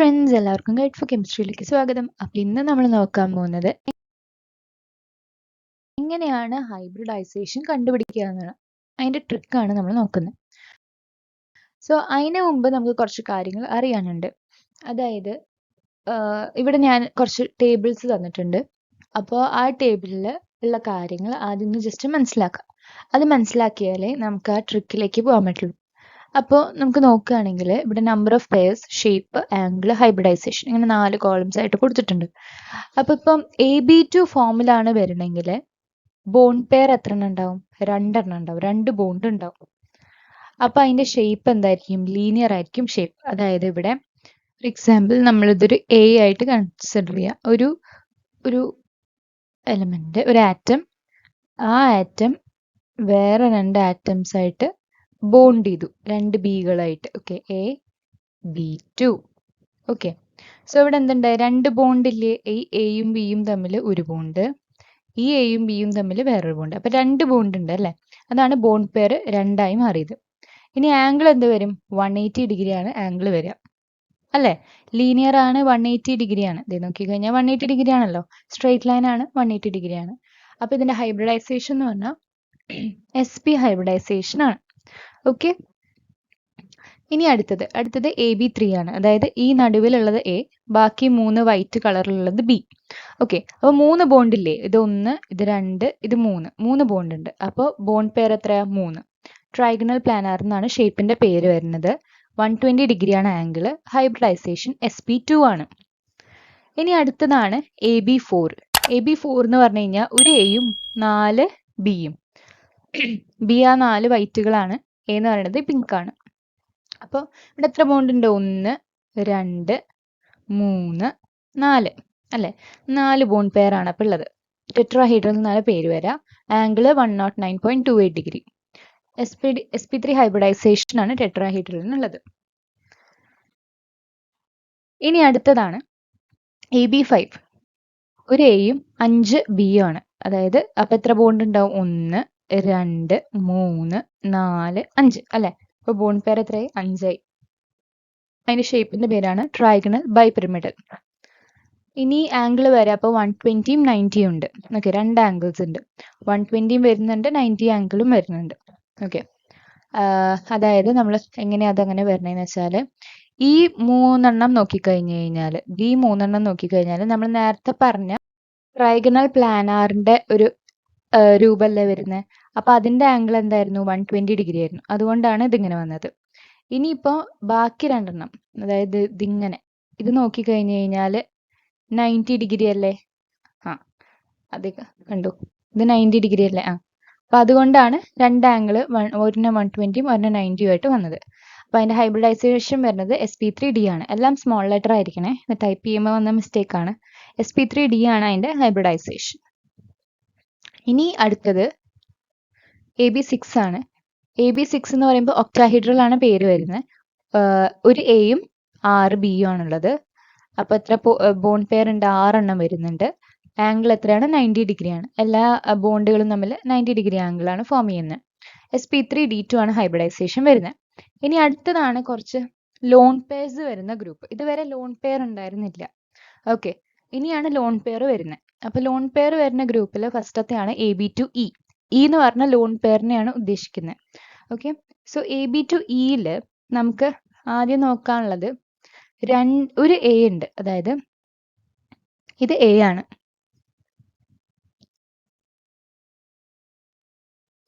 Friends, എല്ലാവർക്കും guide four കെമിസ്ട്രിയിലേക്ക് സ്വാഗതം. അപ്പോൾ ഇന്ന് നമ്മൾ നോക്കാൻ പോകുന്നത് എങ്ങനെയാണ് ഹൈബ്രിഡൈസേഷൻ കണ്ടുപിടിക്കുക എന്നാണ്. അതിൻ്റെ ട്രിക്കാണ് നമ്മൾ നോക്കുന്നത്. സോ അതിന് മുമ്പ് നമുക്ക് കുറച്ച് കാര്യങ്ങൾ അറിയാനുണ്ട്. അതായത് ഇവിടെ ഞാൻ കുറച്ച് ടേബിൾസ് തന്നിട്ടുണ്ട്. അപ്പോൾ ആ ടേബിളിൽ ഉള്ള കാര്യങ്ങൾ ആദ്യം ഒന്ന് ജസ്റ്റ് മനസ്സിലാക്കാം. അത് മനസ്സിലാക്കിയാലേ നമുക്ക് ആ ട്രിക്കിലേക്ക് പോകാൻ പറ്റുള്ളൂ. അപ്പോൾ നമുക്ക് നോക്കുകയാണെങ്കിൽ ഇവിടെ number of pairs, shape, angle, hybridisation ഇങ്ങനെ 4 കോളംസ് ആയിട്ട് കൊടുത്തിട്ടുണ്ട്. അപ്പോൾ ഇപ്പം AB2 ഫോമിലാണ് വരണമെങ്കിൽ ബോണ്ട് പെയർ എത്ര എണ്ണം ഉണ്ടാവും? 2 എണ്ണം ഉണ്ടാവും. 2 ബോണ്ട് ഉണ്ടാവും. അപ്പോൾ അതിൻ്റെ ഷേപ്പ് എന്തായിരിക്കും? ലീനിയർ ആയിരിക്കും ഷേപ്പ്. അതായത് ഇവിടെ ഫോർ എക്സാമ്പിൾ നമ്മളിതൊരു A ആയിട്ട് കൺസിഡർ ചെയ്യുക. ഒരു എലമെന്റ്, ഒരു ആറ്റം, ആ ആറ്റം വേറെ 2 ആറ്റംസ് ആയിട്ട് ബോണ്ട് ചെയ്തു, 2 ബികളായിട്ട്. Okay, AB2. ഓക്കെ, സോ ഇവിടെ എന്തുണ്ടായി? 2 ബോണ്ട് ഇല്ലേ? ഈ എയും ബിയും തമ്മിൽ ഒരു ബോണ്ട്, ഈ എയും ബിയും തമ്മിൽ വേറൊരു ബോണ്ട്. അപ്പൊ 2 ബോണ്ട് ഉണ്ട് അല്ലേ? അതാണ് ബോണ്ട് പെയർ 2 മാറിയത്. ഇനി ആംഗിൾ എന്ത് വരും? 180 ഡിഗ്രിയാണ് ആംഗിൾ വരിക അല്ലേ? ലീനിയർ ആണ്, 180 ഡിഗ്രിയാണ്. ഇത് നോക്കിക്കഴിഞ്ഞാൽ 180 ഡിഗ്രി ആണല്ലോ. സ്ട്രെയിറ്റ് ലൈൻ ആണ്, 180 ഡിഗ്രിയാണ്. അപ്പൊ ഇതിന്റെ ഹൈബ്രിഡൈസേഷൻ എന്ന് പറഞ്ഞാൽ SP ഹൈബ്രിഡൈസേഷൻ ആണ്. ഓക്കെ, ഇനി അടുത്തത് AB3 ആണ്. അതായത് ഈ നടുവിലുള്ളത് A, ബാക്കി 3 വൈറ്റ് കളറിലുള്ളത് B. ഓക്കെ, അപ്പോൾ 3 ബോണ്ട് ഇല്ലേ? ഇത് 1, ഇത് 2, ഇത് 3 ബോണ്ട് ഉണ്ട്. അപ്പോൾ ബോണ്ട് പെയർ എത്രയാ? 3. ട്രൈഗണൽ പ്ലാനാർ എന്നാണ് ഷേപ്പിന്റെ പേര് വരുന്നത്. 120 ഡിഗ്രിയാണ് ആംഗിൾ. ഹൈബ്രിഡൈസേഷൻ SP2 ആണ്. ഇനി അടുത്തതാണ് AB4. AB4 എന്ന് പറഞ്ഞു കഴിഞ്ഞാൽ ഒരു Aയും 4 Bയും. B ആ 4 വൈറ്റുകളാണ്, A എന്ന് പറയുന്നത് പിങ്ക് ആണ്. അപ്പോൾ ഇവിടെ എത്ര ബോണ്ട് ഉണ്ട്? 1, 2, 3, 4 അല്ലേ? 4 ബോണ്ട് പെയർ ആണ് അപ്പോൾ ഉള്ളത്. ടെട്രാഹീഡ്രൽ എന്നാണ് പേര് വരിക. Angle 109.28 degree. SP3 ഹൈബ്രിഡൈസേഷൻ ആണ് ടെട്രാഹീഡ്രലിനുള്ളത്. ഇനി അടുത്തതാണ് AB5. ഒരു Aയും 5 Bയും ആണ്. അതായത് അപ്പം എത്ര ബോണ്ട് ഉണ്ടാവും? 1, 2, 3, 4, 5 അല്ലേ? അപ്പോൾ ബോണ്ട് പെയർ എത്രയായി? 5 ആയി. അതിന്റെ ഷേപ്പിന്റെ പേരാണ് ട്രൈഗണൽ ബൈപിരമിഡൽ. ഇനി ആംഗിൾ വരെ അപ്പോൾ 120യും 90യും ഉണ്ട്. ഓക്കെ, 2 ആംഗിൾസ് ഉണ്ട്. 120യും വരുന്നുണ്ട്, 90 ആംഗിളും വരുന്നുണ്ട്. ഓക്കെ, അതായത് നമ്മൾ എങ്ങനെയാ അതങ്ങനെ വരണേന്ന് വെച്ചാൽ ഈ 3 നോക്കിക്കഴിഞ്ഞു കഴിഞ്ഞാൽ, ഈ 3 നോക്കിക്കഴിഞ്ഞാൽ നമ്മൾ നേരത്തെ പറഞ്ഞ ട്രൈഗണൽ പ്ലാനാറിന്റെ ഒരു രൂപമല്ലേ വരുന്നത്. അപ്പൊ അതിന്റെ ആംഗിൾ എന്തായിരുന്നു? 120 ഡിഗ്രി ആയിരുന്നു. അതുകൊണ്ടാണ് ഇതിങ്ങനെ വന്നത്. ഇനിയിപ്പോൾ ബാക്കി 2, അതായത് ഇതിങ്ങനെ, ഇത് നോക്കിക്കഴിഞ്ഞു കഴിഞ്ഞാൽ 90 ഡിഗ്രി അല്ലേ? അത് കണ്ടു, ഇത് 90 ഡിഗ്രി അല്ലേ? അപ്പൊ അതുകൊണ്ടാണ് 2 ആംഗിൾ, ഒരെണ്ണം 120യും ഒരെണ്ണം 90യും ആയിട്ട് വന്നത്. അപ്പൊ അതിന്റെ ഹൈബ്രിഡൈസേഷൻ വരുന്നത് SP3D ആണ്. എല്ലാം സ്മോൾ ലെറ്റർ ആയിരിക്കണേ, ടൈപ്പ് ചെയ്യുമ്പോൾ വന്ന മിസ്റ്റേക്ക് ആണ്. SP3D ആണ് അതിന്റെ ഹൈബ്രിഡൈസേഷൻ. ഇനി അടുത്തത് AB6 ആണ്. AB6 എന്ന് പറയുമ്പോൾ ഒക്ടാഹീഡ്രൽ ആണ് പേര് വരുന്നത്. ഒരു Aയും 6 Bയും ആണുള്ളത്. അപ്പോൾ എത്ര ബോണ്ട് പെയർ ഉണ്ട്? 6 എണ്ണം വരുന്നുണ്ട്. ആംഗിൾ എത്രയാണ്? 90 ഡിഗ്രിയാണ്. എല്ലാ ബോണ്ടുകളും തമ്മിൽ 90 ഡിഗ്രി ആംഗിളാണ് ഫോം ചെയ്യുന്നത്. SP3D2 ആണ് ഹൈബ്രിഡൈസേഷൻ വരുന്നത്. ഇനി അടുത്തതാണ് കുറച്ച് ലോൺ പെയർസ് വരുന്ന ഗ്രൂപ്പ്. ഇതുവരെ ലോൺ പെയർ ഉണ്ടായിരുന്നില്ല. ഓക്കെ, ഇനിയാണ് ലോൺ പെയർ വരുന്നത്. അപ്പോൾ ലോൺ പെയർ വരുന്ന ഗ്രൂപ്പിൽ ഫസ്റ്റത്തെയാണ് AB2E. E എന്ന് പറഞ്ഞ ലോൺ പെയറിനെയാണ് ഉദ്ദേശിക്കുന്നത്. ഓക്കെ, സോ AB2Eയിൽ നമുക്ക് ആദ്യം നോക്കാനുള്ളത് ഒരു A ഉണ്ട്. അതായത് ഇത് A ആണ്,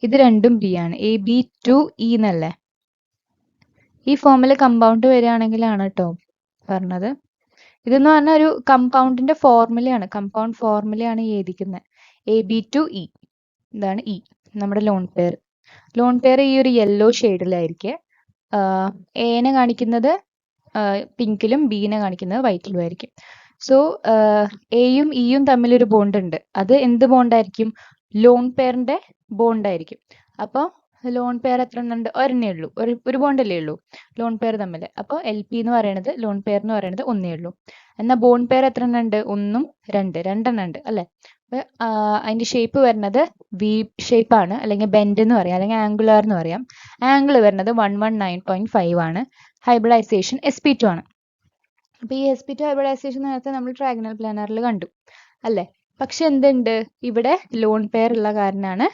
ഇത് രണ്ടും B ആണ്. AB2E എന്നല്ലേ? ഈ ഫോമിൽ കമ്പൗണ്ട് വരികയാണെങ്കിലാണ് കേട്ടോ പറഞ്ഞത്. ഇതെന്ന് പറഞ്ഞാൽ ഒരു കമ്പൗണ്ടിന്റെ ഫോർമുലയാണ്, കമ്പൗണ്ട് ഫോർമുലയാണ് ഈ എഴുതിക്കുന്നത്. AB2E, ഇതാണ് E, നമ്മുടെ ലോൺ പെയർ. ലോൺ പെയർ ഈ ഒരു യെല്ലോ ഷെയ്ഡിലായിരിക്കും. എനെ കാണിക്കുന്നത് പിങ്കിലും ബീനെ കാണിക്കുന്നത് വൈറ്റിലും ആയിരിക്കും. സോ എയും ഇയും തമ്മിലൊരു ബോണ്ട് ഉണ്ട്. അത് എന്ത് ബോണ്ടായിരിക്കും? ലോൺ പെയറിന്റെ ബോണ്ടായിരിക്കും. അപ്പോൾ ലോൺ പെയർ എത്ര എണ്ണുണ്ട്? ഒരെണ്ണേ ഉള്ളൂ, ഒരു ബോണ്ടല്ലേ ഉള്ളൂ ലോൺ പെയർ തമ്മിൽ. അപ്പോൾ LP എന്ന് പറയുന്നത്, ലോൺ പെയർ എന്ന് പറയുന്നത് ഒന്നേ ഉള്ളൂ. എന്നാൽ ബോണ്ട് പെയർ എത്ര എണ്ണം ഉണ്ട്? 1, 2, 2 എണ്ണം ഉണ്ട് അല്ലേ? അതിന്റെ ഷേപ്പ് വരുന്നത് V ഷേപ്പ് ആണ്, അല്ലെങ്കിൽ ബെൻഡ് എന്ന് പറയാം, അല്ലെങ്കിൽ ആംഗുലാർ എന്ന് പറയാം. ആംഗിൾ വരുന്നത് 119.5 ആണ്. ഹൈബ്രിഡൈസേഷൻ SP2 ആണ്. അപ്പോൾ ഈ sp2 ഹൈബ്രിഡൈസേഷൻ നേരത്തെ നമ്മൾ ട്രയാഗണൽ പ്ലാനറിൽ കണ്ടു അല്ലേ? പക്ഷെ എന്തുണ്ട്, ഇവിടെ ലോൺ പെയർ ഉള്ള കാരണമാണ്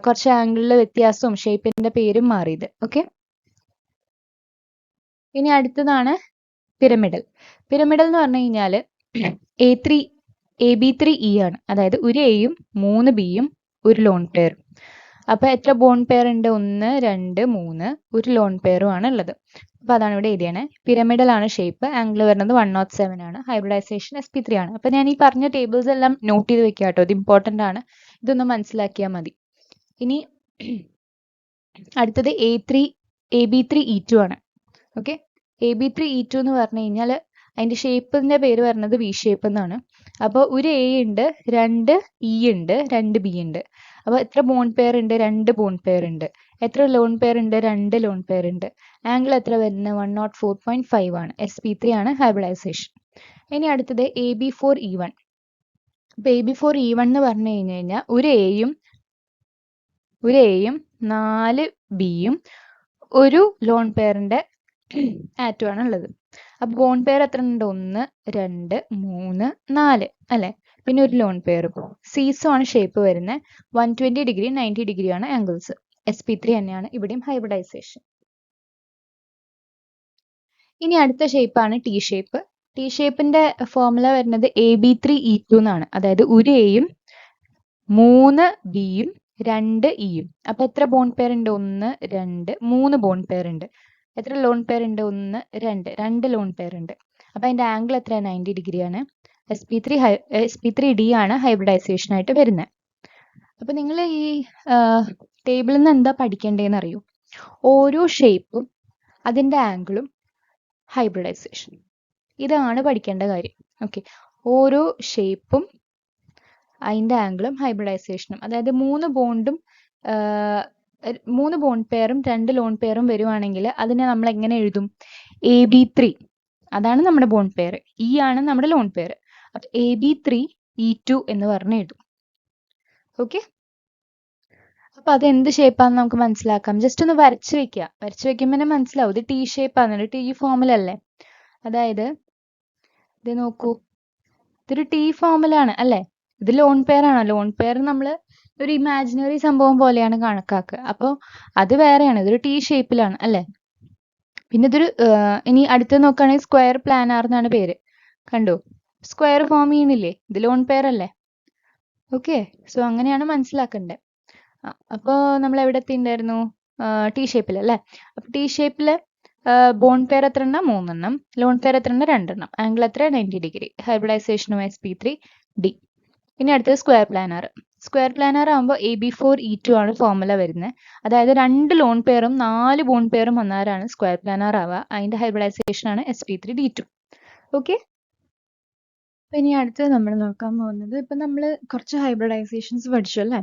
കുറച്ച് ആംഗിളിലെ വ്യത്യാസവും ഷേപ്പിന്റെ പേരും മാറിയത്. ഓക്കെ, ഇനി അടുത്തതാണ് പിരമിഡൽ. പിരമിഡൽ എന്ന് പറഞ്ഞു കഴിഞ്ഞാൽ AB3E ആണ്, അതായത് ഒരു എയും 3 ബിയും ഒരു ലോൺ പെയറും. അപ്പൊ എത്ര ബോൺ പെയർ ഉണ്ട്? 1 2 3, ഒരു ലോൺ പെയറും ആണ് ഉള്ളത്. അപ്പൊ അതാണ് ഇവിടെ എഴുതിയാണ്. പിരമിഡൽ ആണ് ഷേപ്പ്, ആംഗിൾ വരുന്നത് 107 ആണ്, ഹൈബ്രിഡൈസേഷൻ sp3 ആണ്. അപ്പൊ ഞാൻ ഈ പറഞ്ഞ ടേബിൾസ് എല്ലാം നോട്ട് ചെയ്ത് വെക്കുക കേട്ടോ, ഇത് ഇമ്പോർട്ടന്റ് ആണ്, ഇതൊന്ന് മനസ്സിലാക്കിയാൽ മതി. ഇനി അടുത്തത് AB3E2 ആണ്. ഓക്കെ, AB3E2 എന്ന് പറഞ്ഞു കഴിഞ്ഞാൽ അതിന്റെ ഷേപ്പിന്റെ പേര് വരുന്നത് വി ഷേപ്പ് എന്നാണ്. അപ്പോൾ ഒരു എ ഉണ്ട്, 2 ഇ ഉണ്ട്, 2 ബി ഉണ്ട്. അപ്പോൾ എത്ര ബോൺ പെയർ ഉണ്ട്? 2 ബോൺ പെയർ ഉണ്ട്. എത്ര ലോൺ പെയർ ഉണ്ട്? 2 ലോൺ പെയർ ഉണ്ട്. ആംഗിൾ എത്ര വരുന്നത്? 104.5 ആണ്. sp3 ആണ് ഹൈബ്രിഡൈസേഷൻ. ഇനി അടുത്തത് AB4E1. അപ്പോൾ AB4E1 എന്ന് പറഞ്ഞു കഴിഞ്ഞാൽ ഒരു എയും 4 ബിയും ഒരു ലോൺ പെയറിന്റെ ആറ്റം ആണ് ഉള്ളത്. അപ്പൊ ബോൺ പെയർ എത്ര ഉണ്ട്? 1 2 3 4 അല്ലെ? പിന്നെ ഒരു ലോൺ പെയർ. സീസോ ആണ് ഷേപ്പ് വരുന്നത്. 120 ഡിഗ്രി 90 ഡിഗ്രി ആണ് ആംഗിൾസ്. sp3 തന്നെയാണ് ഇവിടെയും ഹൈബ്രിഡൈസേഷൻ. ഇനി അടുത്ത ഷേപ്പാണ് ടി ഷേപ്പ്. ടി ഷേപ്പിന്റെ ഫോർമുല വരുന്നത് AB3E2 എന്നാണ്. അതായത് ഒരു എയും 3 ബിയും 2 ഇയും. അപ്പൊ എത്ര ബോൺ പെയർ ഉണ്ട്? 1 2 3 ബോൺ പെയർ ഉണ്ട്. എത്ര ലോൺ പെയർ ഉണ്ട്? 1 2 ലോൺ പെയർ ഉണ്ട്. അപ്പൊ അതിന്റെ ആംഗിൾ എത്ര? 90 ഡിഗ്രി ആണ്. sp3D ആണ് ഹൈബ്രിഡൈസേഷൻ ആയിട്ട് വരുന്നത്. അപ്പൊ നിങ്ങൾ ഈ ടേബിളിൽ നിന്ന് എന്താ പഠിക്കേണ്ടതെന്ന് അറിയോ? ഓരോ ഷേപ്പും അതിന്റെ ആംഗിളും ഹൈബ്രിഡൈസേഷൻ, ഇതാണ് പഠിക്കേണ്ട കാര്യം. ഓക്കെ, ഓരോ ഷേപ്പും അതിന്റെ ആംഗിളും ഹൈബ്രിഡൈസേഷനും, അതായത് 3 ബോൺ പെയറും 2 ലോൺ പെയറും വരുവാണെങ്കിൽ അതിനെ നമ്മൾ എങ്ങനെ എഴുതും? AB3, അതാണ് നമ്മുടെ ബോൺ പെയർ, ഇ ആണ് നമ്മുടെ ലോൺ പെയർ. അപ്പൊ AB3E2 എന്ന് പറഞ്ഞ് എഴുതും. ഓക്കെ, അപ്പൊ അത് എന്ത് ഷേപ്പാന്ന് നമുക്ക് മനസ്സിലാക്കാം. ജസ്റ്റ് ഒന്ന് വരച്ചു വെക്കുക. വരച്ചു വെക്കുമ്പോൾ തന്നെ മനസ്സിലാവും ഇത് ടി ഷേപ്പാണ്. ടി ഫോമിലല്ലേ? അതായത് ഇത് നോക്കൂ, ഇതൊരു ടി ഫോമിലാണ് അല്ലേ? ഇത് ലോൺ പെയർ ആണ്. ലോൺ പെയർ നമ്മൾ ഒരു ഇമാജിനറി സംഭവം പോലെയാണ് കണക്കാക്കുക. അപ്പോൾ അത് വേറെയാണ്, ഇതൊരു ടി ഷേപ്പിലാണ് അല്ലേ? പിന്നെ ഇതൊരു ഇനി അടുത്ത് നോക്കുകയാണെങ്കിൽ സ്ക്വയർ പ്ലാനാർ എന്നാണ് പേര്. കണ്ടോ, സ്ക്വയർ ഫോം ചെയ്യണില്ലേ? ഇത് ലോൺ പെയർ അല്ലേ? ഓക്കെ, സോ അങ്ങനെയാണ് മനസ്സിലാക്കേണ്ടത്. അപ്പോൾ നമ്മൾ എവിടെ എത്തിയിട്ടുണ്ടായിരുന്നു? ടി ഷേപ്പിൽ അല്ലേ? അപ്പൊ ടി ഷേപ്പില് ബോൺ പെയർ എത്ര എണ്ണം? 3 എണ്ണം. ലോൺ പെയർ എത്ര എണ്ണം? 2 എണ്ണം. ആംഗിൾ എത്ര? 90 ഡിഗ്രി. ഹൈബ്രിഡൈസേഷനും sp3D. ഇനി അടുത്തത് സ്ക്വയർ പ്ലാനാർ. സ്ക്വയർ പ്ലാനാർ ആകുമ്പോൾ AB4E2 ആണ് ഫോർമുല വരുന്നത്. അതായത് 2 ലോൺ പെയറും 4 ബോൺ പെയറും വന്നാലാണ് സ്ക്വയർ പ്ലാനാർ ആവുക. അതിന്റെ ഹൈബ്രിഡൈസേഷൻ ആണ് sp3D2. ഓക്കെ, അപ്പൊ ഇനി അടുത്ത് നമ്മൾ നോക്കാൻ പോകുന്നത്, ഇപ്പൊ നമ്മൾ കുറച്ച് ഹൈബ്രിഡൈസേഷൻസ് പഠിച്ചു അല്ലേ?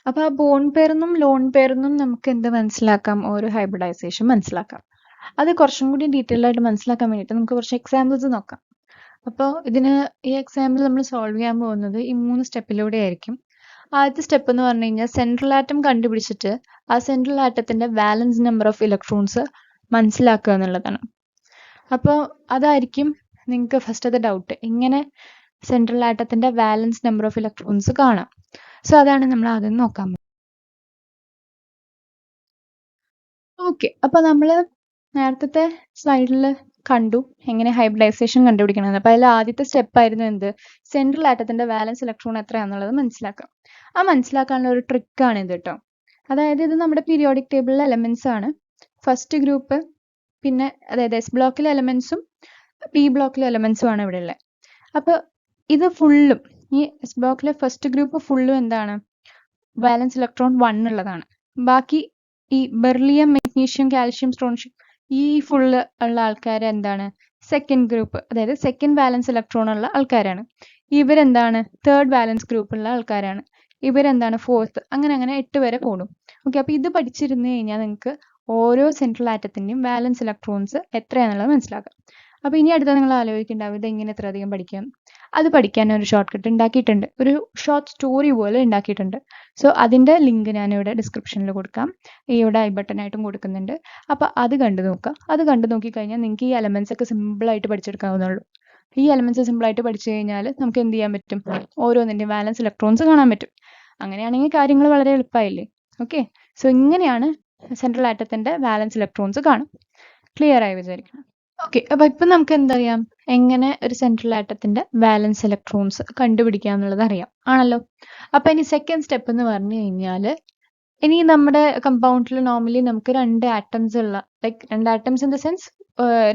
അപ്പൊ ആ ബോൺ പെയറിനും ലോൺ പെയറിനും നമുക്ക് എന്ത് മനസ്സിലാക്കാം? ഓരോ ഹൈബ്രിഡൈസേഷൻ മനസ്സിലാക്കാം. അത് കുറച്ചും കൂടി ഡീറ്റെയിൽ ആയിട്ട് മനസ്സിലാക്കാൻ വേണ്ടിയിട്ട് നമുക്ക് കുറച്ച് എക്സാമ്പിൾസ് നോക്കാം. അപ്പോൾ ഈ എക്സാമ്പിൾ നമ്മൾ സോൾവ് ചെയ്യാൻ പോകുന്നത് ഈ 3 സ്റ്റെപ്പിലൂടെ ആയിരിക്കും. ആദ്യത്തെ സ്റ്റെപ്പ് എന്ന് പറഞ്ഞു കഴിഞ്ഞാൽ സെൻട്രൽ ആറ്റം കണ്ടുപിടിച്ചിട്ട് ആ സെൻട്രൽ ആറ്റത്തിന്റെ വാലൻസ് നമ്പർ ഓഫ് ഇലക്ട്രോൺസ് മനസ്സിലാക്കുക എന്നുള്ളതാണ്. അപ്പോൾ അതായിരിക്കും നിങ്ങൾക്ക് ഫസ്റ്റത്തെ ഡൗട്ട്, എങ്ങനെ സെൻട്രൽ ആറ്റത്തിന്റെ വാലൻസ് നമ്പർ ഓഫ് ഇലക്ട്രോൺസ് കാണാം. സോ അതാണ് നമ്മൾ ആദ്യം നോക്കാൻ പോകുന്നത്. ഓക്കെ, അപ്പൊ നമ്മൾ നേരത്തെ സ്ലൈഡിൽ കണ്ടു എങ്ങനെ ഹൈബ്രിഡൈസേഷൻ കണ്ടുപിടിക്കണമെന്ന്. അപ്പൊ അതിൽ ആദ്യത്തെ സ്റ്റെപ്പ് ആയിരുന്നു എന്ത്? സെൻട്രൽ ആറ്റത്തിന്റെ വാലൻസ് ഇലക്ട്രോൺ എത്രയാണെന്നുള്ളത് മനസ്സിലാക്കാം. ആ മനസ്സിലാക്കാനുള്ള ഒരു ട്രിക്കാണ് ഇത് കേട്ടോ. അതായത് ഇത് നമ്മുടെ പീരിയോഡിക് ടേബിളിലെ എലമെന്റ്സ് ആണ്. ഫസ്റ്റ് ഗ്രൂപ്പ്, പിന്നെ അതായത് എസ് ബ്ലോക്കിലെ എലമെന്റ്സും പി ബ്ലോക്കിലെ എലമെന്റ്സും ആണ് ഇവിടെ ഉള്ളത്. അപ്പൊ ഇത് ഫുള്ളും, ഈ എസ് ബ്ലോക്കിലെ ഫസ്റ്റ് ഗ്രൂപ്പ് ഫുള്ളും എന്താണ്? വാലൻസ് ഇലക്ട്രോൺ 1 ഉള്ളതാണ്. ബാക്കി ഈ ബെർലിയം, മെഗ്നീഷ്യം, കാൽഷ്യം, സ്ട്രോൺഷ്യം ഈ ഫുള്ള് ഉള്ള ആൾക്കാർ എന്താണ്? സെക്കൻഡ് ഗ്രൂപ്പ്, അതായത് സെക്കൻഡ് വാലൻസ് ഇലക്ട്രോൺ ഉള്ള ആൾക്കാരാണ്. ഇവരെന്താണ്? തേർഡ് വാലൻസ് ഗ്രൂപ്പ് ഉള്ള ആൾക്കാരാണ്. ഇവരെന്താണ്? ഫോർത്ത്. അങ്ങനെ 8 വരെ പോകും. ഓക്കെ, അപ്പൊ ഇത് പഠിച്ചിരുന്നു കഴിഞ്ഞാൽ നിങ്ങൾക്ക് ഓരോ സെൻട്രൽ ആറ്റത്തിന്റെയും വാലൻസ് ഇലക്ട്രോൺസ് എത്രയാണെന്നുള്ളത് മനസ്സിലാക്കാം. അപ്പൊ ഇനി അടുത്ത നിങ്ങൾ ആലോചിക്കുന്നുണ്ടാവും ഇത് എങ്ങനെ ഇത്ര അധികം പഠിക്കാം. അത് പഠിക്കാൻ ഒരു ഷോർട്ട് കട്ട് ഉണ്ടാക്കിയിട്ടുണ്ട്. ഒരു ഷോർട്ട് സ്റ്റോറി പോലെ ഉണ്ടാക്കിയിട്ടുണ്ട്. സോ അതിൻ്റെ ലിങ്ക് ഞാനിവിടെ ഡിസ്ക്രിപ്ഷനിൽ കൊടുക്കാം. ഇവിടെ ഐ ബട്ടണായിട്ടും കൊടുക്കുന്നുണ്ട്. അപ്പോൾ അത് കണ്ടു നോക്കുക. അത് കണ്ടു നോക്കിക്കഴിഞ്ഞാൽ നിങ്ങൾക്ക് ഈ എലമെൻറ്റ്സ് ഒക്കെ സിമ്പിളായിട്ട് പഠിച്ചെടുക്കാവുന്നുള്ളൂ. ഈ എലമെൻറ്റ്സ് സിമ്പിളായിട്ട് പഠിച്ചു കഴിഞ്ഞാൽ നമുക്ക് എന്ത് ചെയ്യാൻ പറ്റും? ഓരോന്നിൻ്റെയും വാലൻസ് ഇലക്ട്രോൺസ് കാണാൻ പറ്റും. അങ്ങനെയാണെങ്കിൽ കാര്യങ്ങൾ വളരെ എളുപ്പമായില്ലേ? ഓക്കെ, സോ ഇങ്ങനെയാണ് സെൻട്രൽ ആറ്റത്തിൻ്റെ വാലൻസ് ഇലക്ട്രോൺസ് കാണും. ക്ലിയർ ആയി വിചാരിക്കണം. ഓക്കെ, അപ്പോൾ ഇപ്പം നമുക്ക് എന്തറിയാം? എങ്ങനെ ഒരു സെൻട്രൽ ആറ്റത്തിൻ്റെ വാലൻസ് ഇലക്ട്രോൺസ് കണ്ടുപിടിക്കുക എന്നുള്ളത് അറിയാം ആണല്ലോ. അപ്പോൾ ഇനി സെക്കൻഡ് സ്റ്റെപ്പ് എന്ന് പറഞ്ഞു കഴിഞ്ഞാൽ, ഇനി നമ്മുടെ കമ്പൗണ്ടിൽ നോർമലി നമുക്ക് രണ്ട് ആറ്റംസ് ഉള്ള, ലൈക്ക് രണ്ട് ആറ്റംസ് ഇൻ ദ സെൻസ്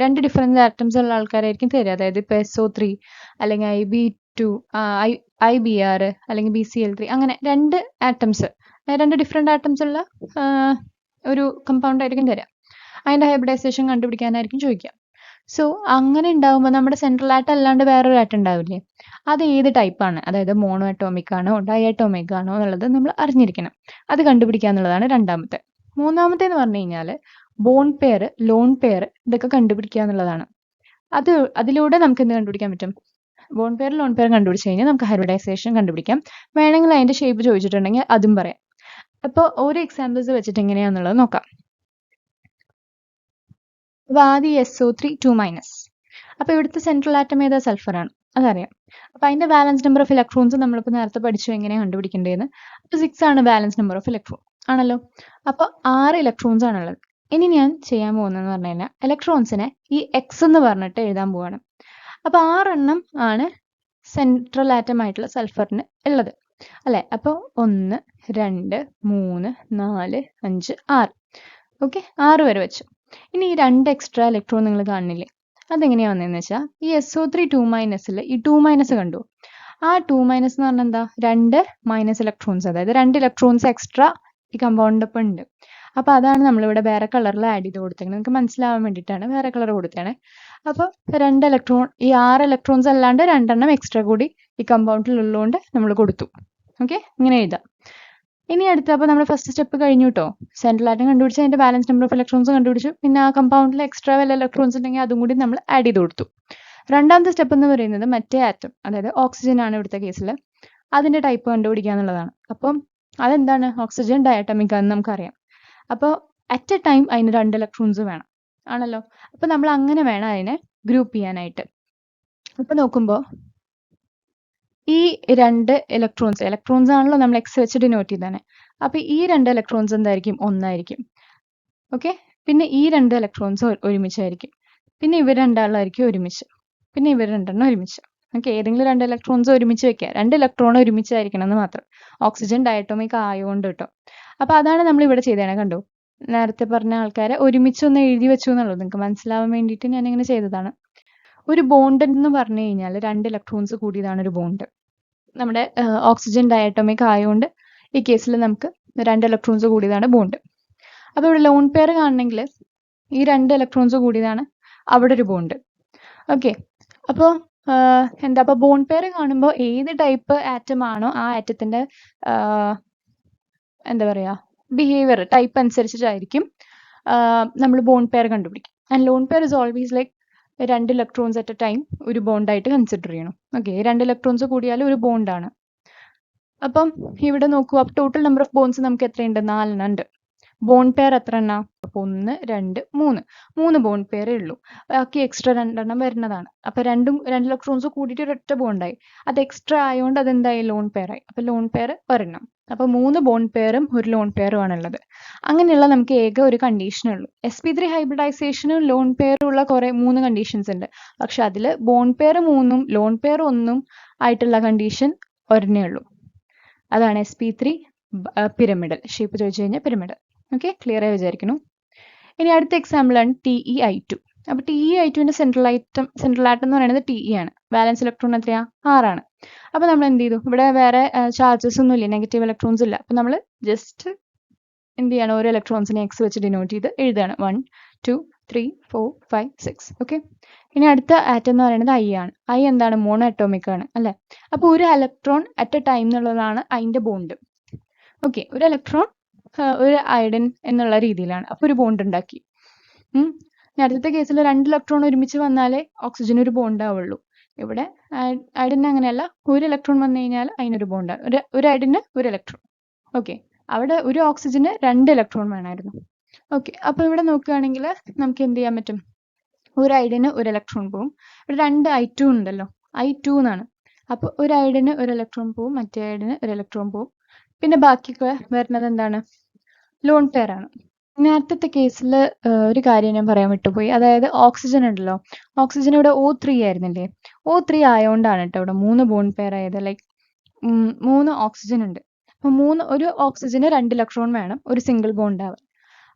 രണ്ട് ഡിഫറെൻറ്റ് ആറ്റംസ് ഉള്ള ആൾക്കാരായിരിക്കും തരിക. അതായത് ഇപ്പോൾ SO3 അല്ലെങ്കിൽ IB2, IBr അല്ലെങ്കിൽ BCl3, അങ്ങനെ രണ്ട് ആറ്റംസ്, രണ്ട് ഡിഫറെൻറ്റ് ആറ്റംസ് ഉള്ള ഒരു കമ്പൗണ്ട് ആയിരിക്കും തരിക. അതിൻ്റെ ഹൈബ്രിഡൈസേഷൻ കണ്ടുപിടിക്കാനായിരിക്കും ചോദിക്കുക. സോ അങ്ങനെ ഉണ്ടാകുമ്പോൾ നമ്മുടെ സെൻട്രൽ ആറ്റം അല്ലാണ്ട് വേറൊരു ആറ്റം ഉണ്ടാവില്ലേ? അത് ഏത് ടൈപ്പാണ്, അതായത് മോണോ അറ്റോമിക് ആണോ ഡയറ്റോമിക് ആണോ എന്നുള്ളത് നമ്മൾ അറിഞ്ഞിരിക്കണം. അത് കണ്ടുപിടിക്കുക എന്നുള്ളതാണ് രണ്ടാമത്തെ. മൂന്നാമത്തെ എന്ന് പറഞ്ഞു കഴിഞ്ഞാൽ ബോൺ പെയർ, ലോൺ പെയർ, ഇതൊക്കെ കണ്ടുപിടിക്കുക എന്നുള്ളതാണ്. അതിലൂടെ നമുക്ക് എന്ത് കണ്ടുപിടിക്കാൻ പറ്റും? ബോൺ പെയർ, ലോൺ പെയർ കണ്ടുപിടിച്ച് കഴിഞ്ഞാൽ നമുക്ക് ഹൈബ്രിഡൈസേഷൻ കണ്ടുപിടിക്കാം. വേണമെങ്കിൽ അതിൻ്റെ ഷേപ്പ് ചോദിച്ചിട്ടുണ്ടെങ്കിൽ അതും പറയാം. അപ്പോൾ ഓരോ എക്സാമ്പിൾസ് വെച്ചിട്ട് എങ്ങനെയാണെന്നുള്ളത് നോക്കാം. അപ്പോൾ ആദ്യം SO3 2-. അപ്പോൾ ഇവിടുത്തെ സെൻട്രൽ ആറ്റം ഏതാ? സൾഫറാണ്, അതറിയാം. അപ്പോൾ അതിൻ്റെ ബാലൻസ് നമ്പർ ഓഫ് ഇലക്ട്രോൺസ് നമ്മളിപ്പോൾ നേരത്തെ പഠിച്ചു എങ്ങനെയാണ് കണ്ടുപിടിക്കേണ്ടതെന്ന്. അപ്പോൾ 6 ആണ് ബാലൻസ് നമ്പർ ഓഫ് ഇലക്ട്രോൺ ആണല്ലോ. അപ്പോൾ 6 ഇലക്ട്രോൺസ് ആണുള്ളത്. ഇനി ഞാൻ ചെയ്യാൻ പോകുന്നതെന്ന് പറഞ്ഞു കഴിഞ്ഞാൽ ഇലക്ട്രോൺസിനെ ഈ X എന്ന് പറഞ്ഞിട്ട് എഴുതാൻ പോവാണ്. അപ്പോൾ 6 എണ്ണം ആണ് സെൻട്രൽ ആറ്റം ആയിട്ടുള്ള സൾഫറിന് ഉള്ളത് അല്ലേ? അപ്പോൾ 1 2 3 4 5 6. ഓക്കെ, 6 വരെ വെച്ചു. ഇനി ഈ രണ്ട് എക്സ്ട്രാ ഇലക്ട്രോൺ നിങ്ങൾ കാണുന്നില്ലേ? അതെങ്ങനെയാണ് വന്നതെന്ന് വെച്ചാൽ ഈ SO3 2- ഈ 2- കണ്ടു. ആ 2- എന്ന് പറഞ്ഞാൽ എന്താ? രണ്ട് മൈനസ് ഇലക്ട്രോൺസ്, അതായത് രണ്ട് ഇലക്ട്രോൺസ് എക്സ്ട്രാ ഈ കമ്പൗണ്ടിൻ്റെ ഒപ്പം ഉണ്ട്. അപ്പോൾ അതാണ് നമ്മളിവിടെ വേറെ കളറിൽ ആഡ് ചെയ്ത് കൊടുത്തേക്കുന്നത്. നിങ്ങൾക്ക് മനസ്സിലാവാൻ വേണ്ടിയിട്ടാണ് വേറെ കളർ കൊടുത്തതാണ്. അപ്പോൾ രണ്ട് ഇലക്ട്രോൺ, ഈ 6 ഇലക്ട്രോൺസ് അല്ലാണ്ട് രണ്ടെണ്ണം എക്സ്ട്രാ കൂടി ഈ കമ്പൗണ്ടിൽ ഉള്ളതുകൊണ്ട് നമ്മൾ കൊടുത്തു. ഓക്കെ, ഇങ്ങനെ എഴുതാം. ഇനി അടുത്ത, അപ്പോൾ നമ്മൾ ഫസ്റ്റ് സ്റ്റെപ്പ് കഴിഞ്ഞു കേട്ടോ. സെൻട്രൽ ആറ്റം കണ്ടുപിടിച്ച് അതിൻ്റെ ബാലൻസ് നമ്പർ ഓഫ് ഇലക്ട്രോൺസ് കണ്ടുപിടിച്ചു. പിന്നെ ആ കമ്പൗണ്ടിൽ എക്സ്ട്രാ വല്ല ഇലക്ട്രോൺസ് ഉണ്ടെങ്കിൽ അതും കൂടി നമ്മൾ ആഡ് ചെയ്ത് കൊടുത്തു. രണ്ടാമത്തെ സ്റ്റെപ്പ് എന്ന് പറയുന്നത് മറ്റേ ആറ്റം, അതായത് ഓക്സിജൻ ആണ് ഇവിടുത്തെ കേസിൽ, അതിൻ്റെ ടൈപ്പ് കണ്ടുപിടിക്കുക എന്നുള്ളതാണ്. അപ്പം അതെന്താണ്? ഓക്സിജൻ ഡയറ്റോമിക് ആണെന്ന് നമുക്കറിയാം. അപ്പോൾ അറ്റ് എ ടൈം അതിന് 2 ഇലക്ട്രോൺസ് വേണം ആണല്ലോ. അപ്പോൾ നമ്മൾ അങ്ങനെ വേണം അതിനെ ഗ്രൂപ്പ് ചെയ്യാനായിട്ട്. അപ്പോൾ നോക്കുമ്പോൾ ഈ രണ്ട് ഇലക്ട്രോൺസ് ആണല്ലോ നമ്മൾ X വെച്ച് ഡിനോട്ട് ചെയ്താണ്. അപ്പോൾ ഈ രണ്ട് ഇലക്ട്രോൺസ് എന്തായിരിക്കും? ഒന്നായിരിക്കും. ഓക്കെ, പിന്നെ ഈ രണ്ട് ഇലക്ട്രോൺസ് ഒരുമിച്ചായിരിക്കും. പിന്നെ ഇവർ രണ്ടാളായിരിക്കും ഒരുമിച്ച്. പിന്നെ ഇവർ രണ്ടെണ്ണം ഒരുമിച്ച്. ഓക്കെ, ഏതെങ്കിലും രണ്ട് ഇലക്ട്രോൺസ് ഒരുമിച്ച് വെക്കുക. രണ്ട് ഇലക്ട്രോൺ ഒരുമിച്ചായിരിക്കണം എന്ന് മാത്രം. ഓക്സിജൻ ഡയറ്റോമിക് ആയതുകൊണ്ട് കേട്ടോ. അപ്പോൾ അതാണ് നമ്മൾ ഇവിടെ ചെയ്തതാണ്. കണ്ടോ, നേരത്തെ പറഞ്ഞ ആൾക്കാരെ ഒരുമിച്ചൊന്ന് എഴുതി വെച്ചു എന്നുള്ളൂ. നിങ്ങൾക്ക് മനസ്സിലാവാൻ വേണ്ടിയിട്ട് ഞാനിങ്ങനെ ചെയ്തതാണ്. ഒരു ബോണ്ട് എന്ന് പറഞ്ഞു കഴിഞ്ഞാൽ രണ്ട് ഇലക്ട്രോൺസ് കൂടിയതാണ് ഒരു ബോണ്ട്. നമ്മുടെ ഓക്സിജൻ ഡയറ്റോമിക് ആയതുകൊണ്ട് ഈ കേസിൽ നമുക്ക് രണ്ട് ഇലക്ട്രോൺസ് കൂടിയതാണ് ബോണ്ട്. അപ്പോൾ ഇവിടെ ലോൺ പെയർ കാണണമെങ്കിൽ ഈ രണ്ട് ഇലക്ട്രോൺസ് കൂടിയതാണ് അവിടെ ഒരു ബോണ്ട്. ഓക്കെ, അപ്പോൾ എന്താ, അപ്പോൾ ബോണ്ട് പെയർ കാണുമ്പോൾ ഏത് ടൈപ്പ് ആറ്റം ആണോ ആ ആറ്റത്തിൻ്റെ എന്താ പറയുക, ബിഹേവിയർ ടൈപ്പ് അനുസരിച്ചിട്ടായിരിക്കും നമ്മൾ ബോണ്ട് പെയർ കണ്ടുപിടിക്കും. And lone pair is always like രണ്ട് ഇലക്ട്രോൺസ് അറ്റ് എ ടൈം ഒരു ബോണ്ടായിട്ട് കൺസിഡർ ചെയ്യണം. ഓക്കെ, രണ്ട് ഇലക്ട്രോൺസ് കൂടിയാൽ ഒരു ബോണ്ടാണ്. അപ്പം ഇവിടെ നോക്കൂ, അപ്പോൾ ടോട്ടൽ നമ്പർ ഓഫ് ബോൺസ് നമുക്ക് എത്രയുണ്ട്? 4 എണ്ണം ഉണ്ട്. ബോണ്ട് പെയർ എത്ര എണ്ണം? അപ്പോൾ 1 2 3 ബോണ്ട് പെയറേ ഉള്ളൂ. ബാക്കി എക്സ്ട്രാ 2 എണ്ണം വരുന്നതാണ്. അപ്പോൾ രണ്ട് ഇലക്ട്രോൺസ് കൂടിയിട്ട് ഒരൊറ്റ ബോണ്ടായി. അത് എക്സ്ട്രാ ആയതുകൊണ്ട് അതെന്തായി? ലോൺ പെയർ ആയി. അപ്പോൾ ലോൺ പെയർ ഒരെണ്ണം. അപ്പോൾ 3 ബോണ്ട് പെയറും ഒരു ലോൺ പെയറും ആണുള്ളത്. അങ്ങനെയുള്ള നമുക്ക് ഏക ഒരു കണ്ടീഷനേ ഉള്ളൂ. sp3 ഹൈബ്രിഡൈസേഷനും ലോൺ പെയറും ഉള്ള കുറേ 3 കണ്ടീഷൻസ് ഉണ്ട്. പക്ഷെ അതിൽ ബോണ്ട് പെയർ 3ഉം ലോൺ പെയർ 1ഉം ആയിട്ടുള്ള കണ്ടീഷൻ ഒരെണ്ണേ ഉള്ളൂ. അതാണ് sp3 പിരമിഡൽ ഷേപ്പ് ചോദിച്ചു കഴിഞ്ഞാൽ പിരമിഡൽ. ഓക്കെ, ക്ലിയർ ആയി വിചാരിക്കുന്നു. ഇനി അടുത്ത എക്സാമ്പിളാണ് TeI2. അപ്പോൾ TeI2ൻ്റെ സെൻട്രൽ ആറ്റം എന്ന് പറയുന്നത് Te ആണ്. ബാലൻസ് ഇലക്ട്രോൺ എത്രയാ? 6 ആണ്. അപ്പോൾ നമ്മൾ എന്ത് ചെയ്തു? ഇവിടെ വേറെ ചാർജസ് ഒന്നും ഇല്ല, നെഗറ്റീവ് ഇലക്ട്രോൺസ് ഇല്ല. അപ്പോൾ നമ്മൾ ജസ്റ്റ് എന്ത് ചെയ്യണം? ഓരോ ഇലക്ട്രോൺസിനെ X വെച്ച് ഡിനോട്ട് ചെയ്ത് എഴുതുകയാണ്. 1 2 3 4 5 6. ഓക്കെ, ഇനി അടുത്ത ആറ്റം എന്ന് പറയുന്നത് I ആണ്. I എന്താണ്? മോണോ അറ്റോമിക് ആണ് അല്ലേ? അപ്പോൾ ഒരു ഇലക്ട്രോൺ അറ്റ് എ ടൈം എന്നുള്ളതാണ് അതിൻ്റെ ബോണ്ട്. ഓക്കെ, ഒരു ഇലക്ട്രോൺ ഒരു അയഡിൻ എന്നുള്ള രീതിയിലാണ്. അപ്പോൾ ഒരു ബോണ്ട് ഉണ്ടാക്കി. അടുത്ത കേസിൽ 2 ഇലക്ട്രോൺ ഒരുമിച്ച് വന്നാലേ ഓക്സിജൻ ഒരു ബോണ്ട് ആവുള്ളൂ. ഇവിടെ അയഡിന് അങ്ങനെയല്ല, ഒരു ഇലക്ട്രോൺ വന്നു കഴിഞ്ഞാൽ അതിനൊരു ബോണ്ടാണ്, ഒരു അയഡിന് ഒരു ഇലക്ട്രോൺ. ഓക്കെ, അവിടെ ഒരു ഓക്സിജന് 2 ഇലക്ട്രോൺ വേണമായിരുന്നു. ഓക്കെ, അപ്പോൾ ഇവിടെ നോക്കുകയാണെങ്കിൽ നമുക്ക് എന്ത് ചെയ്യാൻ പറ്റും? ഒരു അയഡിന് ഒരു ഇലക്ട്രോൺ പോവും. ഇവിടെ 2 I2 ഉണ്ടല്ലോ, I2 എന്നാണ്. അപ്പോൾ ഒരു അയഡിന് ഒരു ഇലക്ട്രോൺ പോവും, മറ്റേ അയഡിന് ഒരു ഇലക്ട്രോൺ പോവും. പിന്നെ ബാക്കിയൊക്കെ വരുന്നത് എന്താണ്? ലോൺ പെയർ ആണ്. നേരത്തെ കേസിൽ ഒരു കാര്യം ഞാൻ പറയാൻ വിട്ടുപോയി. അതായത് ഓക്സിജൻ ഉണ്ടല്ലോ, ഓക്സിജൻ ഇവിടെ O3 ആയിരുന്നില്ലേ? O3 ആയതുകൊണ്ടാണ് കേട്ടോ ഇവിടെ 3 ബോണ്ട് പെയർ ആയത്. ലൈക്ക് 3 ഓക്സിജൻ ഉണ്ട്. അപ്പോൾ ഒരു ഓക്സിജന് 2 ഇലക്ട്രോൺ വേണം ഒരു സിംഗിൾ ബോണ്ട് ആവാൻ.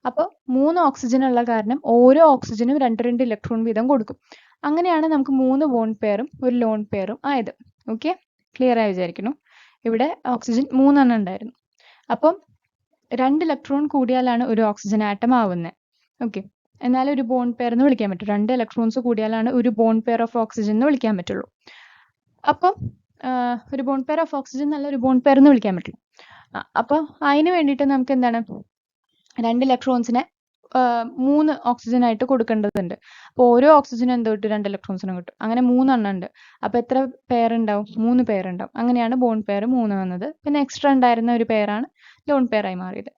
അപ്പോൾ 3 ഓക്സിജൻ ഉള്ള കാരണം ഓരോ ഓക്സിജനും 2 ഇലക്ട്രോൺ വീതം കൊടുക്കും. അങ്ങനെയാണ് നമുക്ക് 3 ബോണ്ട് പെയറും ഒരു ലോൺ പെയറും ആയത്. ഓക്കെ, ക്ലിയർ ആയി വിചാരിക്കുന്നു. ഇവിടെ ഓക്സിജൻ 3 എണ്ണം ഉണ്ടായിരുന്നു. അപ്പം 2 ഇലക്ട്രോൺ കൂടിയാലാണ് ഒരു ഓക്സിജൻ ആറ്റം ആവുന്നത്. ഓക്കെ, എന്നാലും ഒരു ബോണ്ട് പെയർ എന്ന് വിളിക്കാൻ പറ്റും. 2 ഇലക്ട്രോൺസ് കൂടിയാലാണ് ഒരു ബോണ്ട് പെയർ ഓഫ് ഓക്സിജൻ എന്ന് വിളിക്കാൻ പറ്റുള്ളൂ. അപ്പം ഒരു ബോണ്ട് പെയർ ഓഫ് ഓക്സിജൻ നല്ല ഒരു ബോണ്ട് പെയർ എന്ന് വിളിക്കാൻ പറ്റില്ല. അപ്പോൾ അതിന് വേണ്ടിയിട്ട് നമുക്ക് എന്താണ്, 2 ഇലക്ട്രോൺസിനെ 3 ഓക്സിജൻ ആയിട്ട് കൊടുക്കേണ്ടതുണ്ട്. അപ്പോൾ ഓരോ ഓക്സിജനും എന്ത് കിട്ടും? 2 ഇലക്ട്രോൺസിനും കിട്ടും. അങ്ങനെ 3 എണ്ണം ഉണ്ട്. അപ്പോൾ എത്ര പെയർ ഉണ്ടാവും? 3 പെയർ ഉണ്ടാവും. അങ്ങനെയാണ് ബോണ്ട് പെയർ 3 വന്നത്. പിന്നെ എക്സ്ട്രാ ഉണ്ടായിരുന്ന ഒരു പെയറാണ് ലോൺ പെയർ ആയി മാറിയത്.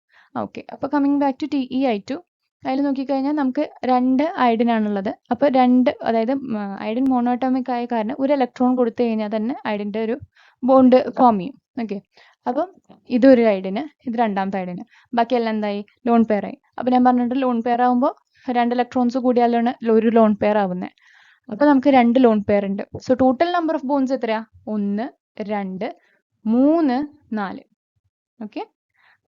ഓക്കെ, അപ്പോൾ കമ്മിങ് ബാക്ക് ടു TeI2, അതിൽ നോക്കിക്കഴിഞ്ഞാൽ നമുക്ക് 2 അയഡിനാണുള്ളത്. അപ്പോൾ 2, അതായത് അയഡിൻ മോണോഅറ്റോമിക് ആയ കാരണം ഒരു ഇലക്ട്രോൺ കൊടുത്തു കഴിഞ്ഞാൽ തന്നെ അയഡിൻ്റെ ഒരു ബോണ്ട് ഫോം ചെയ്യും. ഓക്കെ, അപ്പം ഇതൊരു അയഡിന്, ഇത് രണ്ടാമത്തെ അയഡിന്, ബാക്കിയെല്ലാം എന്തായി? ലോൺ പെയർ ആയി. അപ്പോൾ ഞാൻ പറഞ്ഞിട്ട് ലോൺ പെയർ ആകുമ്പോൾ 2 ഇലക്ട്രോൺസ് കൂടിയാലാണ് ഒരു ലോൺ പെയർ ആവുന്നത്. അപ്പോൾ നമുക്ക് 2 ലോൺ പെയർ ഉണ്ട്. So total number of bonds എത്രയാ? 1, 2, 3, 4. Okay,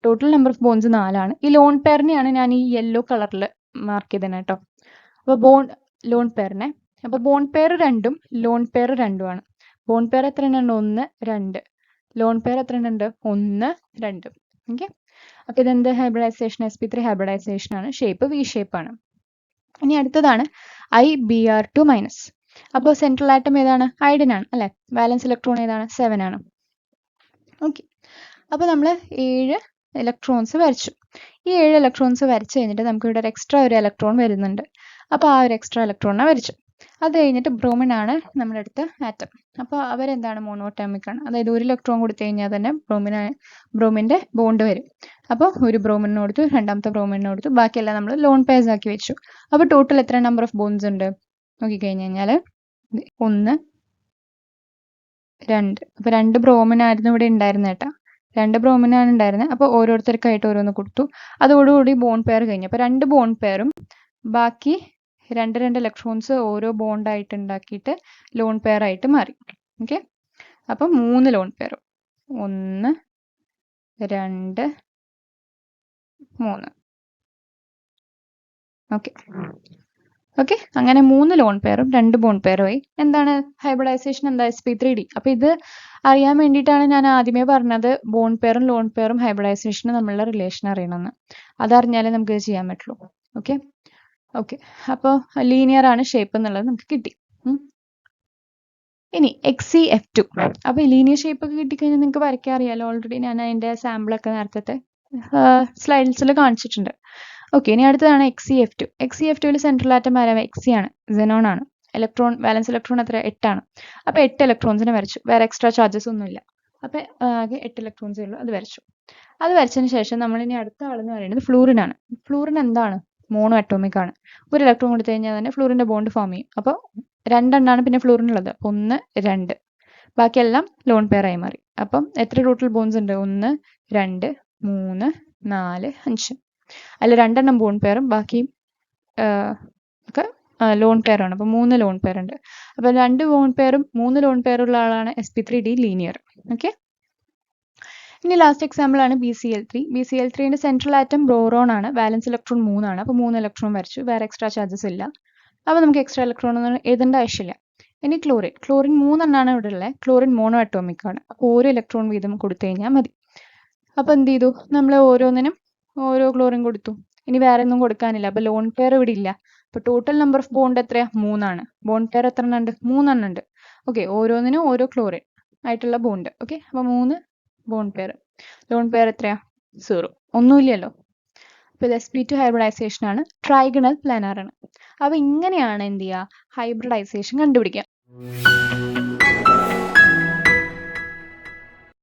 total number of bonds 4 ആണ്. ഈ ലോൺ പെയറിനെയാണ് ഞാൻ ഈ യെല്ലോ കളറിൽ മാർക്ക് ചെയ്തത് കേട്ടോ. അപ്പോൾ ലോൺ പെയറിനെ, അപ്പോൾ ബോണ്ട് പെയർ 2ഉം ലോൺ പെയർ 2ഉം ആണ്. ബോണ്ട് പെയർ എത്ര എണ്ണം ഉണ്ട്? 1, 2. ലോൺ പെയർ എത്ര എണ്ണം ഉണ്ട്? 1, 2. ഓക്കെ, അപ്പോൾ ഇതെന്ത് ഹൈബ്രിഡൈസേഷൻ? sp3 ഹൈബ്രിഡൈസേഷൻ ആണ്. ഷേപ്പ് V ഷേപ്പ് ആണ്. ഇനി അടുത്തതാണ് IBr2-. അപ്പോൾ സെൻട്രൽ ആറ്റം ഏതാണ്? അയഡിൻ ആണ് അല്ലേ? വാലൻസ് ഇലക്ട്രോൺ ഏതാണ്? 7 ആണ്. ഓക്കെ, അപ്പോൾ നമ്മൾ 7 ഇലക്ട്രോൺസ് വരച്ചു. ഈ 7 ഇലക്ട്രോൺസ് വരച്ചു കഴിഞ്ഞിട്ട് നമുക്ക് ഇവിടെ എക്സ്ട്രാ ഒരു ഇലക്ട്രോൺ വരുന്നുണ്ട്. അപ്പോൾ ആ ഒരു എക്സ്ട്രാ ഇലക്ട്രോണിനെ വരച്ചു. അത് കഴിഞ്ഞിട്ട് ബ്രോമിൻ ആണ് നമ്മുടെ അടുത്ത ആറ്റം. അപ്പോൾ അവരെന്താണ്? മോണോഅറ്റോമിക് ആണ്. അതായത് ഒരു ഇലക്ട്രോൺ കൊടുത്തു കഴിഞ്ഞാൽ തന്നെ ബ്രോമിൻ്റെ ബോണ്ട് വരും. അപ്പോൾ ഒരു ബ്രോമിന് കൊടുത്തു, രണ്ടാമത്തെ ബ്രോമിന് കൊടുത്തു, ബാക്കിയെല്ലാം നമ്മൾ ലോൺ പെയർസ് ആക്കി വെച്ചു. അപ്പോൾ ടോട്ടൽ എത്ര നമ്പർ ഓഫ് ബോൺസ് ഉണ്ട് നോക്കിക്കഴിഞ്ഞ് കഴിഞ്ഞാൽ 1, 2. അപ്പോൾ 2 ബ്രോമിനായിരുന്നു ഇവിടെ ഉണ്ടായിരുന്നത് കേട്ടോ. 2 ബ്രോമിനാണ് ഉണ്ടായിരുന്നത്. അപ്പോൾ ഓരോരുത്തർക്കായിട്ട് ഓരോന്ന് കൊടുത്തു. അതോടുകൂടി ബോണ്ട് പെയർ കഴിഞ്ഞു. അപ്പോൾ 2 ബോണ്ട് പെയറും ബാക്കി 2 ഇലക്ട്രോൺസ് ഓരോ ബോണ്ടായിട്ട് ഉണ്ടാക്കിയിട്ട് ലോൺ പെയർ ആയിട്ട് മാറി. ഓക്കെ, അപ്പം 3 ലോൺ പെയറും 1, 2, 3. ഓക്കെ ഓക്കെ, അങ്ങനെ 3 ലോൺ പെയറും 2 ബോണ്ട് പെയറുമായി. എന്താണ് ഹൈബ്രിഡൈസേഷൻ? എന്താ? sp3d. അപ്പോൾ ഇത് അറിയാൻ വേണ്ടിയിട്ടാണ് ഞാൻ ആദ്യമേ പറഞ്ഞത് ബോണ്ട് പെയറും ലോൺ പെയറും ഹൈബ്രിഡൈസേഷനും തമ്മിലുള്ള റിലേഷൻ അറിയണമെന്ന്. അതറിഞ്ഞാലേ നമുക്ക് ഇത് ചെയ്യാൻ പറ്റുള്ളൂ. ഓക്കെ ഓക്കെ, അപ്പോൾ ലീനിയർ ആണ് ഷേപ്പ് എന്നുള്ളത് നമുക്ക് കിട്ടി. ഇനി XeF2. അപ്പോൾ ലീനിയർ ഷേപ്പ് ഒക്കെ കിട്ടിക്കഴിഞ്ഞാൽ നിങ്ങൾക്ക് വരയ്ക്കാൻ അറിയാമല്ലോ. ഓൾറെഡി ഞാൻ അതിൻ്റെ സാമ്പിളൊക്കെ നേരത്തെ സ്ലൈഡ്സിൽ കാണിച്ചിട്ടുണ്ട്. ഓക്കെ, ഇനി അടുത്തതാണ് XeF2. XeF2ൽ സെൻട്രൽ ആറ്റം ആരാണ്? Xe ആണ്, xenon ആണ്. ഇലക്ട്രോൺ, വാലൻസ് ഇലക്ട്രോൺ എത്ര? 8 ആണ്. അപ്പോൾ 8 ഇലക്ട്രോൺസിനെ വരച്ചു. വേറെ എക്സ്ട്രാ ചാർജസ് ഒന്നുമില്ല. അപ്പോൾ ആകെ 8 ഇലക്ട്രോൺസേ ഉള്ളൂ. അത് വരച്ചു. അത് വരച്ചതിന് ശേഷം നമ്മൾ ഇനി അടുത്ത ആളെന്ന് പറയുന്നത് ഫ്ലൂറിൻ ആണ്. ഫ്ലൂറിൻ എന്താണ്? മോണോ അറ്റോമിക് ആണ്. ഒരു ഇലക്ട്രോൺ കൊടുത്തു കഴിഞ്ഞാൽ തന്നെ ഫ്ലൂറിൻ്റെ ബോണ്ട് ഫോം ചെയ്യും. അപ്പോൾ 2 എണ്ണമാണ് പിന്നെ ഫ്ലൂറിനുള്ളത്. 1, 2. ബാക്കിയെല്ലാം ലോൺ പെയർ ആയി മാറി. അപ്പം എത്ര ടോട്ടൽ ബോൺസ് ഉണ്ട്? 1, 2, 3, 4, 5. അതിൽ 2 എണ്ണം ബോണ്ട് പെയറും ബാക്കി ഒക്കെ ലോൺ പെയർ ആണ്. അപ്പോൾ 3 ലോൺ പെയർ ഉണ്ട്. അപ്പോൾ 2 ബോണ്ട് പെയറും 3 ലോൺ പെയറുള്ള ആളാണ് sp3d ലീനിയർ. ഓക്കെ, ഇനി ലാസ്റ്റ് എക്സാമ്പിൾ ആണ് BCl3. BCl3ന്റെ സെൻട്രൽ ആറ്റം ബോറോൺ ആണ്. വാലൻസ് ഇലക്ട്രോൺ 3 ആണ്. അപ്പോൾ 3 ഇലക്ട്രോൺ വരച്ചു. വേറെ എക്സ്ട്രാ ചാർജസ് ഇല്ല. അപ്പോൾ നമുക്ക് എക്സ്ട്രാ ഇലക്ട്രോൺ ഒന്നും എഴുതേണ്ട ആവശ്യമില്ല. ഇനി ക്ലോറിൻ. ക്ലോറിൻ 3 എണ്ണമാണ് ഇവിടെ ഉള്ളത്. ക്ലോറിൻ മോണോ അറ്റോമിക് ആണ്. അപ്പോൾ ഓരോ ഇലക്ട്രോൺ വീതം കൊടുത്തു കഴിഞ്ഞാൽ മതി. അപ്പോൾ എന്ത് ചെയ്തു? നമ്മൾ ഓരോന്നിനും ഓരോ ക്ലോറിൻ കൊടുത്തു. ഇനി വേറെ ഒന്നും കൊടുക്കാനില്ല. അപ്പോൾ ലോൺ പെയർ ഇവിടെ ഇല്ല. അപ്പോൾ ടോട്ടൽ നമ്പർ ഓഫ് ബോണ്ട് എത്രയാണ്? 3 ആണ്. ബോണ്ട് പെയർ എത്ര എണ്ണം ഉണ്ട്? 3 എണ്ണം ഉണ്ട്. ഓക്കെ, ഓരോന്നിനും ഓരോ ക്ലോറിൻ ആയിട്ടുള്ള ബോണ്ട്. ഓക്കെ, അപ്പോൾ 3 ബോണ്ട് പെയർ. ലോൺ പെയർ എത്രയാ? 0. ഒന്നുമില്ലല്ലോ. അപ്പോൾ ഇത് sp2 ഹൈബ്രിഡൈസേഷൻ ആണ്. ട്രൈഗണൽ പ്ലാനാർ ആണ്. അപ്പോൾ ഇങ്ങനെയാണ് എന്ത് ചെയ്യുക? ഹൈബ്രിഡൈസേഷൻ കണ്ടുപിടിക്കുക.